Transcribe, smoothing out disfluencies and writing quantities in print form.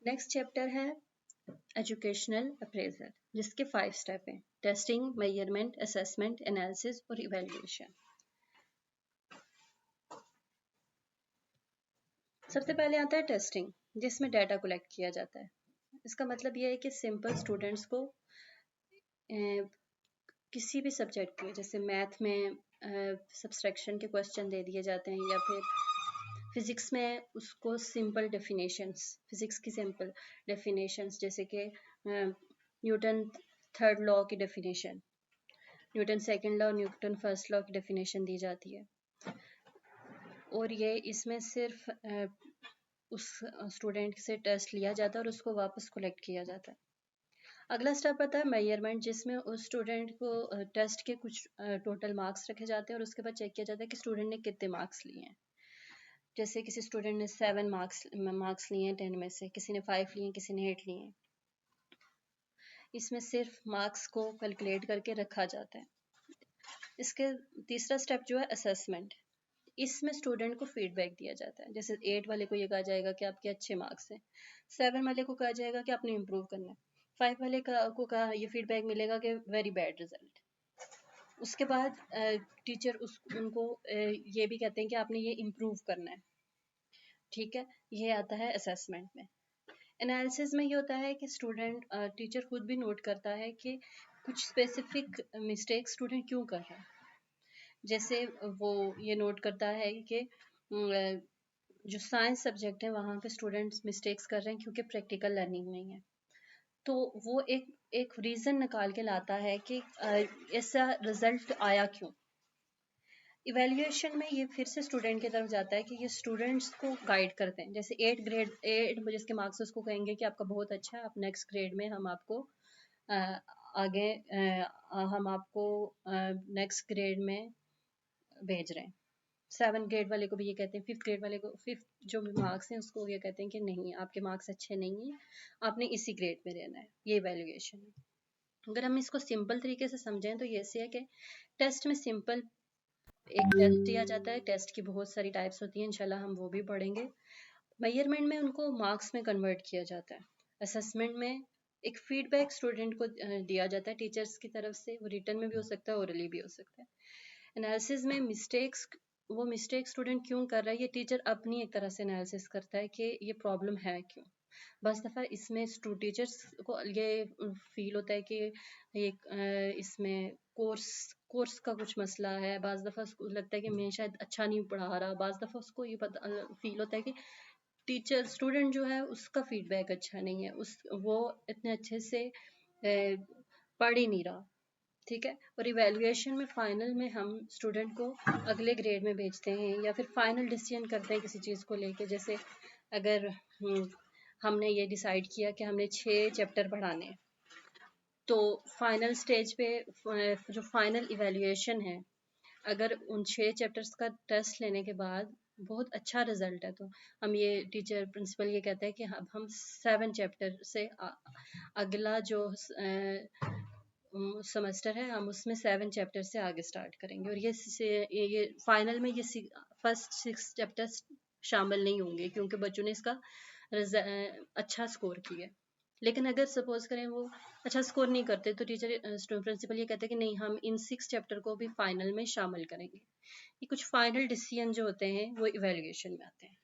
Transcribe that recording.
Next chapter है educational appraisal, जिसके 5 step हैं: टेस्टिंग, मेजरमेंट, असेसमेंट, एनालिसिस और इवैल्यूएशन। सबसे पहले आता है टेस्टिंग, जिसमें डाटा कलेक्ट किया जाता है। इसका मतलब यह है कि सिंपल स्टूडेंट्स को किसी भी सब्जेक्ट के, जैसे मैथ में सब्सट्रैक्शन के क्वेश्चन दे दिए जाते हैं, या फिर फिजिक्स में उसको सिंपल डेफिनेशंस, फिजिक्स की सिंपल डेफिनेशंस, जैसे कि न्यूटन थर्ड लॉ की definition, Newton second law, Newton first law की डेफिनेशन दी जाती है। और ये इसमें सिर्फ उस स्टूडेंट से टेस्ट लिया जाता है और उसको वापस कलेक्ट किया जाता है। अगला स्टेप आता है मेजरमेंट, जिसमें उस स्टूडेंट को टेस्ट के कुछ टोटल मार्क्स रखे जाते हैं और उसके बाद चेक किया जाता है कि स्टूडेंट ने कितने मार्क्स लिए हैं। जैसे किसी स्टूडेंट ने 7 मार्क्स लिए हैं 10 में से, किसी ने 5 लिए हैं, किसी ने 8 लिए हैं। इसमें सिर्फ मार्क्स को कैलकुलेट करके रखा जाता है। इसके तीसरा स्टेप जो है असेसमेंट, इसमें स्टूडेंट को फीडबैक दिया जाता है। जैसे 8 वाले को ये कहा जाएगा कि आपके अच्छे मार्क्स हैं, 7 वाले को कहा जाएगा कि आपने इम्प्रूव करना है, 5 वाले को कहा ये फीडबैक मिलेगा कि वेरी बैड रिजल्ट। उसके बाद टीचर उनको ये भी कहते हैं कि आपने ये इम्प्रूव करना है। ठीक है, ये आता है असेसमेंट में। एनालिसिस में ये होता है कि स्टूडेंट टीचर खुद भी नोट करता है कि कुछ स्पेसिफिक मिस्टेक स्टूडेंट क्यों कर रहा है। जैसे वो ये नोट करता है कि जो साइंस सब्जेक्ट है वहाँ पे स्टूडेंट्स मिस्टेक्स कर रहे हैं क्योंकि प्रैक्टिकल लर्निंग नहीं है। तो वो एक रीज़न निकाल के लाता है कि ऐसा रिजल्ट आया क्यों। इवैल्यूएशन में ये फिर से स्टूडेंट की तरफ जाता है कि ये स्टूडेंट्स को गाइड करते हैं। जैसे 8 जिसके मार्क्स उसको कहेंगे कि आपका बहुत अच्छा है, आप नेक्स्ट ग्रेड में हम आपको आगे हम आपको नेक्स्ट ग्रेड में भेज रहे हैं। 7 ग्रेड वाले को भी ये कहते हैं, 5th ग्रेड वाले को, 5th जो भी मार्क्स हैं उसको ये कहते हैं कि नहीं, आपके मार्क्स अच्छे नहीं हैं, आपने इसी ग्रेड में रहना है। ये इवैल्यूएशन है। अगर हम इसको सिंपल तरीके से समझें तो ये ऐसे है कि टेस्ट में सिंपल एक टेस्ट दिया जाता है। टेस्ट की बहुत सारी टाइप्स होती हैं, इंशाल्लाह हम वो भी पढ़ेंगे। मेजरमेंट में उनको मार्क्स में कन्वर्ट किया जाता है। असेसमेंट में एक फीडबैक स्टूडेंट को दिया जाता है टीचर्स की तरफ से, वो रिटर्न में भी हो सकता है, ओरली भी हो सकता है। एनालिसिस में वो मिस्टेक स्टूडेंट क्यों कर रहा है, ये टीचर अपनी एक तरह से एनालिसिस करता है कि ये प्रॉब्लम है क्यों। बस दफ़ा इसमें टीचर्स को ये फील होता है कि ये इसमें कोर्स का कुछ मसला है। बाज़ दफ़ा उसको लगता है कि मैं शायद अच्छा नहीं पढ़ा रहा। बाज़ दफ़ा उसको ये फील होता है कि टीचर स्टूडेंट जो है उसका फीडबैक अच्छा नहीं है, वो इतने अच्छे से पढ़ ही नहीं रहा। ठीक है। और इवैल्यूएशन में फाइनल में हम स्टूडेंट को अगले ग्रेड में भेजते हैं या फिर फाइनल डिसीजन करते हैं किसी चीज़ को लेके। जैसे अगर हमने ये डिसाइड किया कि हमने 6 चैप्टर पढ़ाने हैं, तो फाइनल स्टेज पे जो फाइनल इवैल्यूएशन है, अगर उन 6 चैप्टर्स का टेस्ट लेने के बाद बहुत अच्छा रिजल्ट है, तो हम ये टीचर प्रिंसिपल ये कहता है कि हम 7 चैप्टर से अगला जो सेमेस्टर है हम उसमें 7 चैप्टर से आगे स्टार्ट करेंगे। और ये फाइनल में ये फर्स्ट 6 चैप्टर्स शामिल नहीं होंगे क्योंकि बच्चों ने इसका अच्छा स्कोर किया। लेकिन अगर सपोज करें वो अच्छा स्कोर नहीं करते, तो टीचर प्रिंसिपल ये कहते हैं कि नहीं, हम इन 6 चैप्टर को भी फाइनल में शामिल करेंगे। ये कुछ फाइनल डिसीजन जो होते हैं वो इवैल्यूएशन में आते हैं।